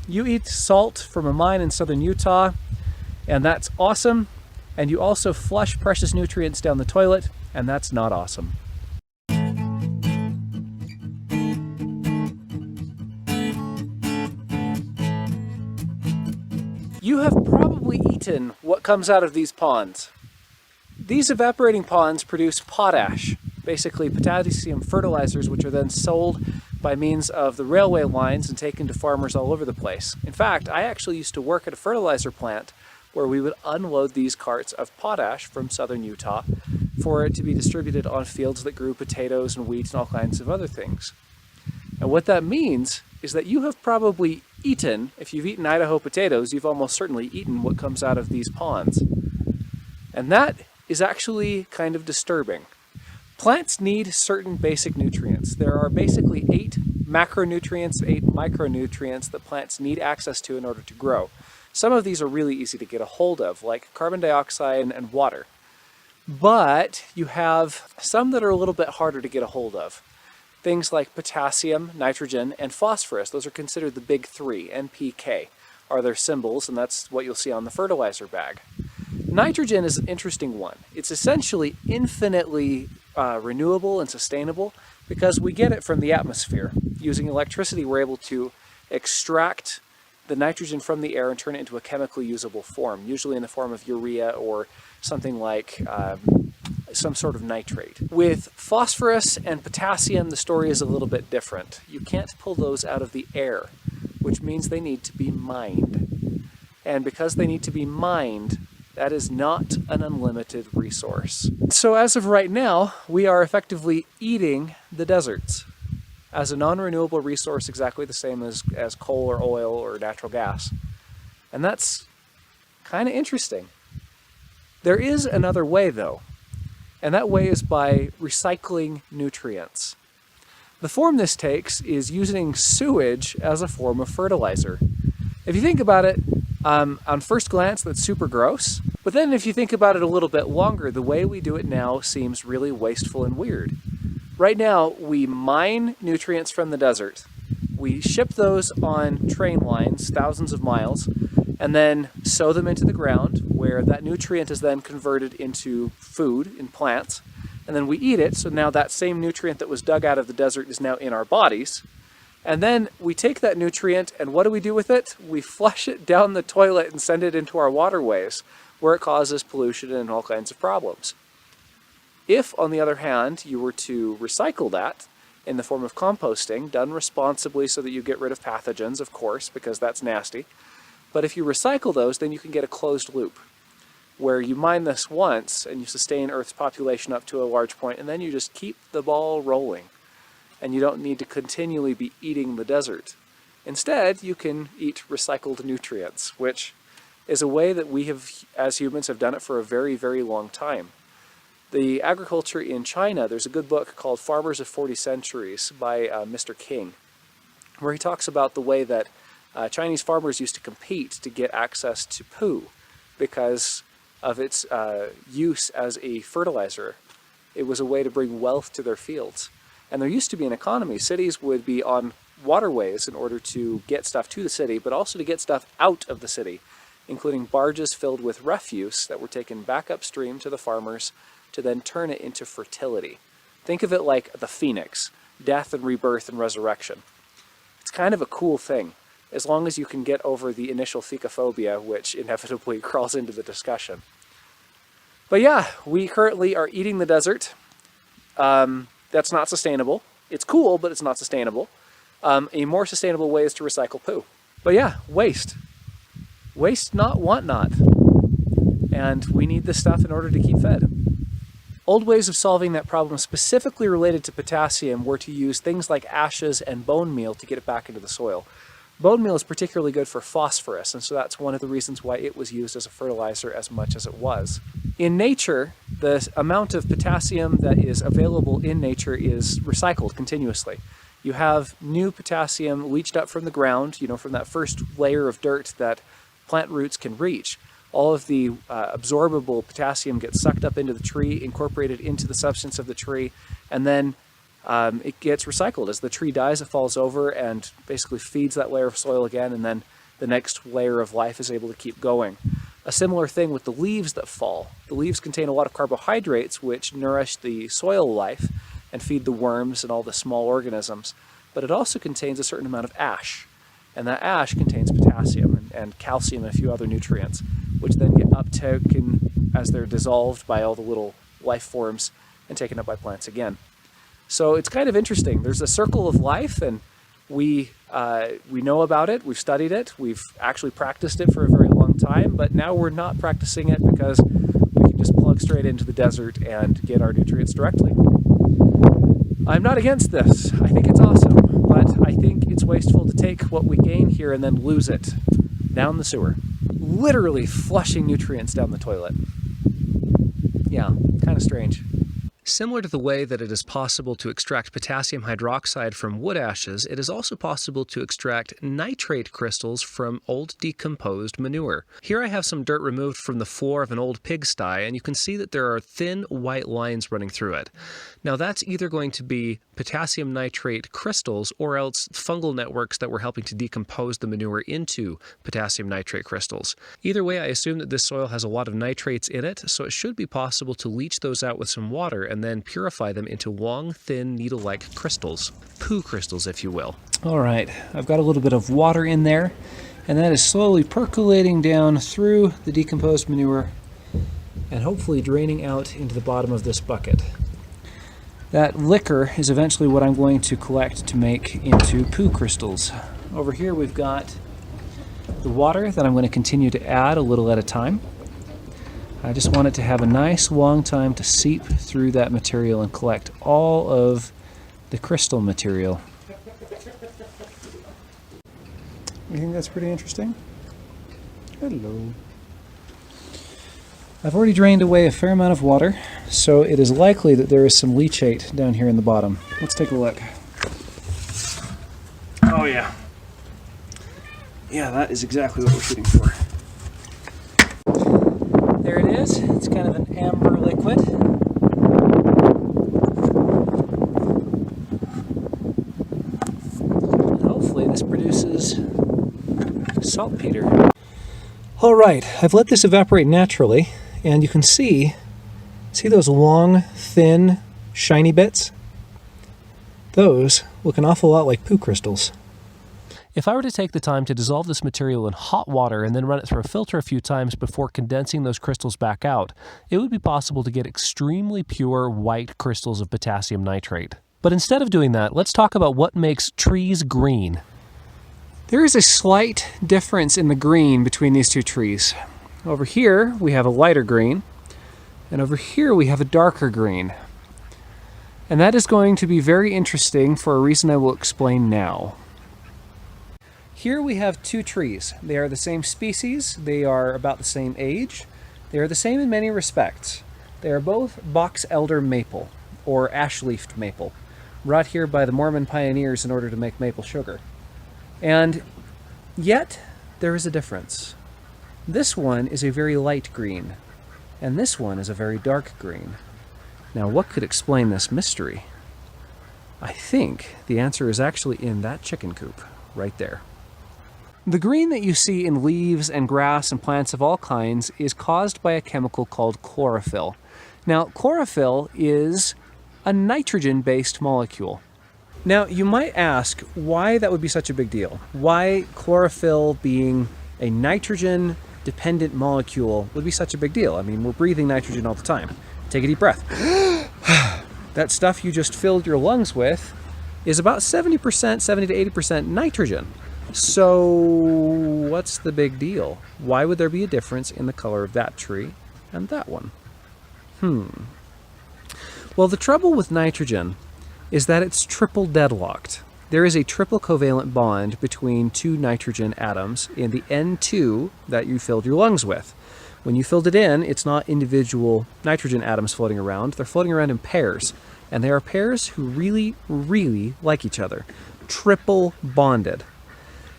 you eat salt from a mine in southern Utah, and that's awesome. And you also flush precious nutrients down the toilet, and that's not awesome. You have probably eaten what comes out of these ponds. These evaporating ponds produce potash, basically potassium fertilizers, which are then sold by means of the railway lines and taken to farmers all over the place. In fact, I actually used to work at a fertilizer plant where we would unload these carts of potash from southern Utah for it to be distributed on fields that grew potatoes and wheat and all kinds of other things. And what that means is that you have probably eaten, if you've eaten Idaho potatoes, you've almost certainly eaten what comes out of these ponds. And that is actually kind of disturbing. Plants need certain basic nutrients. There are basically 8 macronutrients, 8 micronutrients that plants need access to in order to grow. Some of these are really easy to get a hold of, like carbon dioxide and water. But you have some that are a little bit harder to get a hold of. Things like potassium, nitrogen, and phosphorus. Those are considered the big 3. NPK are their symbols, and that's what you'll see on the fertilizer bag. Nitrogen is an interesting one. It's essentially infinitely renewable and sustainable because we get it from the atmosphere. Using electricity, we're able to extract the nitrogen from the air and turn it into a chemically usable form, usually in the form of urea or something like some sort of nitrate. With phosphorus and potassium, the story is a little bit different. You can't pull those out of the air, which means they need to be mined. And because they need to be mined, that is not an unlimited resource. So as of right now, we are effectively eating the deserts as a non-renewable resource, exactly the same as coal or oil or natural gas. And that's kind of interesting. There is another way though, and that way is by recycling nutrients. The form this takes is using sewage as a form of fertilizer. If you think about it, on first glance, that's super gross. But then if you think about it a little bit longer, the way we do it now seems really wasteful and weird. Right now, we mine nutrients from the desert. We ship those on train lines, thousands of miles, and then sow them into the ground, where that nutrient is then converted into food in plants. And then we eat it, so now that same nutrient that was dug out of the desert is now in our bodies. And then we take that nutrient, and what do we do with it? We flush it down the toilet and send it into our waterways, where it causes pollution and all kinds of problems. If, on the other hand, you were to recycle that in the form of composting, done responsibly so that you get rid of pathogens, of course, because that's nasty. But if you recycle those, then you can get a closed loop, where you mine this once and you sustain Earth's population up to a large point, and then you just keep the ball rolling. And you don't need to continually be eating the desert. Instead, you can eat recycled nutrients, which is a way that we have, as humans, have done it for a very, very long time. The agriculture in China, there's a good book called Farmers of 40 Centuries by Mr. King, where he talks about the way that Chinese farmers used to compete to get access to poo because of its use as a fertilizer. It was a way to bring wealth to their fields. And there used to be an economy. Cities would be on waterways in order to get stuff to the city, but also to get stuff out of the city, including barges filled with refuse that were taken back upstream to the farmers to then turn it into fertility. Think of it like the phoenix, death and rebirth and resurrection. It's kind of a cool thing, as long as you can get over the initial thecophobia, which inevitably crawls into the discussion. But yeah, we currently are eating the desert. That's not sustainable. It's cool, but it's not sustainable. A more sustainable way is to recycle poo. But yeah, waste. Waste not, want not. And we need this stuff in order to keep fed. Old ways of solving that problem specifically related to potassium were to use things like ashes and bone meal to get it back into the soil. Bone meal is particularly good for phosphorus, and so that's one of the reasons why it was used as a fertilizer as much as it was. In nature, the amount of potassium that is available in nature is recycled continuously. You have new potassium leached up from the ground, from that first layer of dirt that plant roots can reach. All of the absorbable potassium gets sucked up into the tree, incorporated into the substance of the tree, and then it gets recycled. As the tree dies, it falls over and basically feeds that layer of soil again, and then the next layer of life is able to keep going. A similar thing with the leaves that fall. The leaves contain a lot of carbohydrates which nourish the soil life and feed the worms and all the small organisms, but it also contains a certain amount of ash, and that ash contains potassium and calcium and a few other nutrients, which then get uptaken as they're dissolved by all the little life forms and taken up by plants again. So it's kind of interesting. There's a circle of life, and we know about it, we've studied it, we've actually practiced it for a very long time, but now we're not practicing it because we can just plug straight into the desert and get our nutrients directly. I'm not against this. I think it's awesome, but I think it's wasteful to take what we gain here and then lose it down the sewer. Literally flushing nutrients down the toilet. Yeah, kind of strange. Similar to the way that it is possible to extract potassium hydroxide from wood ashes, it is also possible to extract nitrate crystals from old decomposed manure. Here I have some dirt removed from the floor of an old pigsty, and you can see that there are thin white lines running through it. Now that's either going to be potassium nitrate crystals or else fungal networks that were helping to decompose the manure into potassium nitrate crystals. Either way, I assume that this soil has a lot of nitrates in it, so it should be possible to leach those out with some water and then purify them into long, thin, needle-like crystals. Poo crystals, if you will. All right, I've got a little bit of water in there, and that is slowly percolating down through the decomposed manure and hopefully draining out into the bottom of this bucket. That liquor is eventually what I'm going to collect to make into poo crystals. Over here we've got the water that I'm going to continue to add a little at a time. I just want it to have a nice long time to seep through that material and collect all of the crystal material. You think that's pretty interesting? Hello. I've already drained away a fair amount of water, so it is likely that there is some leachate down here in the bottom. Let's take a look. Oh yeah. Yeah, that is exactly what we're shooting for. There it is. It's kind of an amber liquid. And hopefully this produces saltpeter. All right, I've let this evaporate naturally, and you can see those long, thin, shiny bits? Those look an awful lot like poo crystals. If I were to take the time to dissolve this material in hot water and then run it through a filter a few times before condensing those crystals back out, it would be possible to get extremely pure white crystals of potassium nitrate. But instead of doing that, let's talk about what makes trees green. There is a slight difference in the green between these two trees. Over here we have a lighter green, and over here we have a darker green. And that is going to be very interesting for a reason I will explain now. Here we have two trees. They are the same species, they are about the same age, they are the same in many respects. They are both box elder maple, or ash-leafed maple, brought here by the Mormon pioneers in order to make maple sugar. And yet, there is a difference. This one is a very light green, and this one is a very dark green. Now, what could explain this mystery? I think the answer is actually in that chicken coop, right there. The green that you see in leaves and grass and plants of all kinds is caused by a chemical called chlorophyll. Now, chlorophyll is a nitrogen-based molecule. Now, you might ask why that would be such a big deal. Why chlorophyll being a nitrogen-dependent molecule would be such a big deal. I mean, we're breathing nitrogen all the time. Take a deep breath. That stuff you just filled your lungs with is about 70%, 70 to 80% nitrogen. So what's the big deal? Why would there be a difference in the color of that tree and that one? Well, the trouble with nitrogen is that it's triple deadlocked. There is a triple covalent bond between two nitrogen atoms in the N2 that you filled your lungs with. When you filled it in, it's not individual nitrogen atoms floating around. They're floating around in pairs. And they are pairs who really, really like each other. Triple bonded.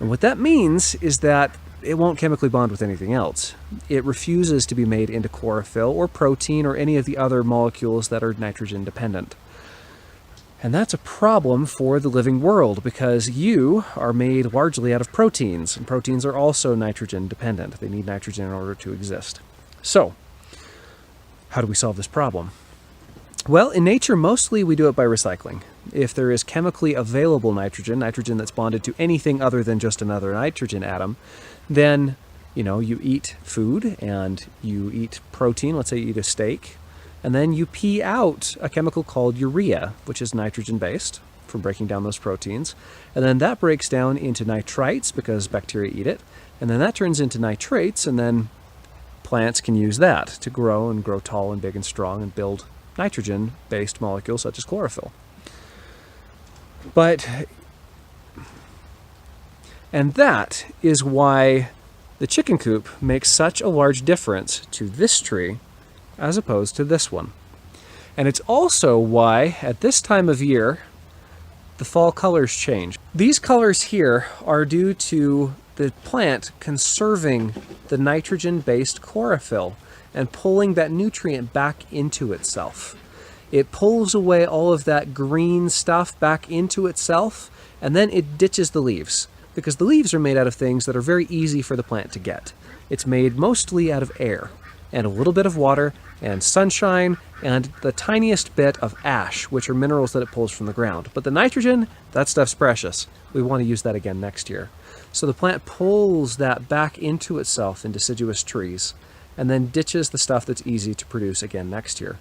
And what that means is that it won't chemically bond with anything else. It refuses to be made into chlorophyll or protein or any of the other molecules that are nitrogen dependent. And that's a problem for the living world because you are made largely out of proteins, and proteins are also nitrogen dependent. They need nitrogen in order to exist. So, how do we solve this problem? Well, in nature, mostly we do it by recycling. If there is chemically available nitrogen, nitrogen that's bonded to anything other than just another nitrogen atom, then, you eat food and you eat protein, let's say you eat a steak, and then you pee out a chemical called urea, which is nitrogen-based from breaking down those proteins. And then that breaks down into nitrites because bacteria eat it. And then that turns into nitrates, and then plants can use that to grow and grow tall and big and strong and build nitrogen-based molecules such as chlorophyll. And that is why the chicken coop makes such a large difference to this tree as opposed to this one. And it's also why, at this time of year, the fall colors change. These colors here are due to the plant conserving the nitrogen-based chlorophyll and pulling that nutrient back into itself. It pulls away all of that green stuff back into itself, and then it ditches the leaves, because the leaves are made out of things that are very easy for the plant to get. It's made mostly out of air, and a little bit of water, and sunshine, and the tiniest bit of ash, which are minerals that it pulls from the ground. But the nitrogen, that stuff's precious. We want to use that again next year. So the plant pulls that back into itself in deciduous trees, and then ditches the stuff that's easy to produce again next year.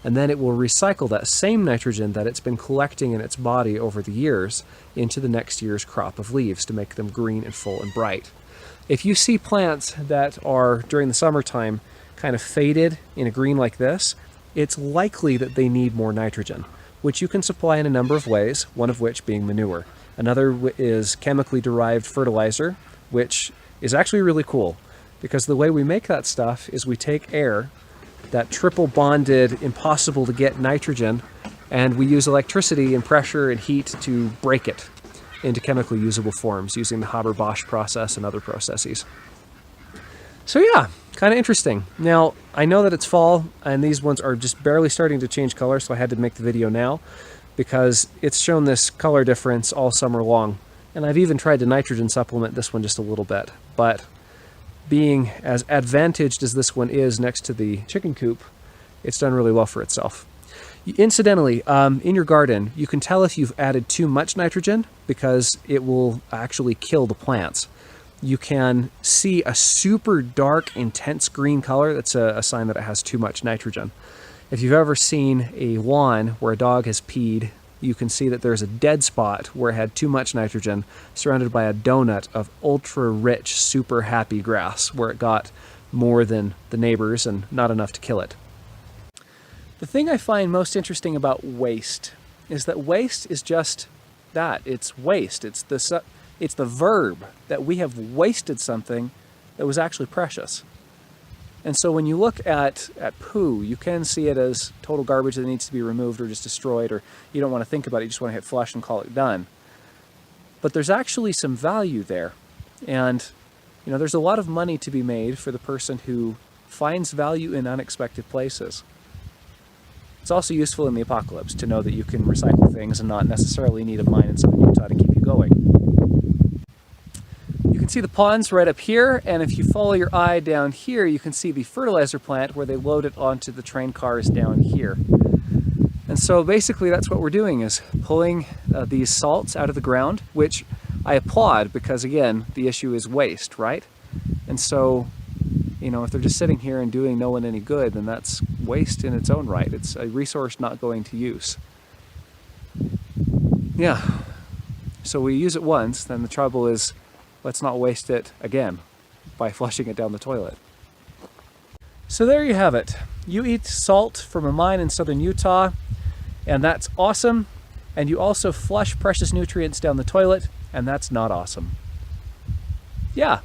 And then it will recycle that same nitrogen that it's been collecting in its body over the years into the next year's crop of leaves to make them green and full and bright. If you see plants that are, during the summertime, kind of faded in a green like this, it's likely that they need more nitrogen, which you can supply in a number of ways, one of which being manure. Another is chemically derived fertilizer, which is actually really cool, because the way we make that stuff is we take air, that triple bonded, impossible to get nitrogen, and we use electricity and pressure and heat to break it into chemically usable forms using the Haber-Bosch process and other processes. So yeah, kind of interesting. Now, I know that it's fall, and these ones are just barely starting to change color, so I had to make the video now, because it's shown this color difference all summer long. And I've even tried to nitrogen supplement this one just a little bit, but being as advantaged as this one is next to the chicken coop, it's done really well for itself. Incidentally, in your garden, you can tell if you've added too much nitrogen because it will actually kill the plants. You can see a super dark, intense green color. That's a sign that it has too much nitrogen. If you've ever seen a lawn where a dog has peed, you can see that there's a dead spot where it had too much nitrogen surrounded by a donut of ultra-rich, super happy grass where it got more than the neighbors and not enough to kill it. The thing I find most interesting about waste is that waste is just that. It's waste. It's the verb that we have wasted something that was actually precious. And so when you look at poo, you can see it as total garbage that needs to be removed or just destroyed, or you don't want to think about it, you just want to hit flush and call it done. But there's actually some value there. And there's a lot of money to be made for the person who finds value in unexpected places. It's also useful in the apocalypse to know that you can recycle things and not necessarily need a mine in southern Utah to keep you going. You can see the ponds right up here, and if you follow your eye down here, you can see the fertilizer plant where they load it onto the train cars down here. And so basically that's what we're doing, is pulling these salts out of the ground, which I applaud because, again, the issue is waste, right? And so, if they're just sitting here and doing no one any good, then that's waste in its own right. It's a resource not going to use. Yeah. So we use it once, then the trouble is, let's not waste it again by flushing it down the toilet. So there you have it. You eat salt from a mine in southern Utah, and that's awesome. And you also flush precious nutrients down the toilet, and that's not awesome. Yeah.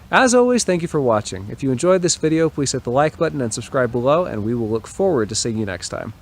As always, thank you for watching. If you enjoyed this video, please hit the like button and subscribe below, and we will look forward to seeing you next time.